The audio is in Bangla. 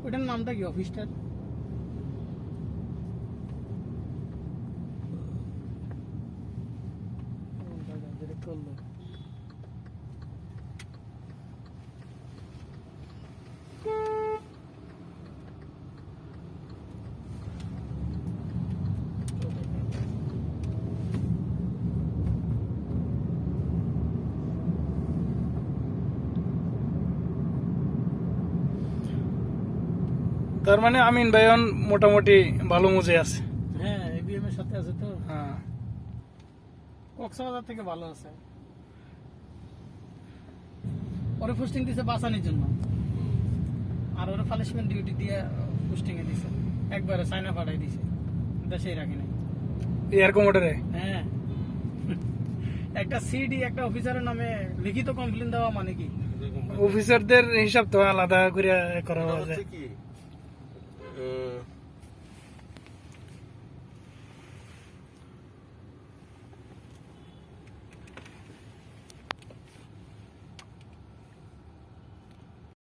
ওটার নামটা কি অফিসটার? করলো তার মানে আমিন ভাই মোটামুটি ভালো মজে আছে। হ্যাঁ এবিএম এর সাথে আছে তো, হ্যাঁ কক্সবাজার থেকে ভালো আছে। ওরে পোস্টিং দিছে বাসানির জন্য, আর ওরে পানিশমেন্ট ডিউটি দিয়ে পোস্টিং এ দিছে, একবারে চায়না পাঠাই দিছে, দেশেই রাখি নাই। এয়ার কমোডারে হ্যাঁ একটা সিডি একটা অফিসারের নামে লিখিত কমপ্লেন দেওয়া মানে কি? অফিসারদের হিসাব তো আলাদা করে করা হচ্ছে যায়। কি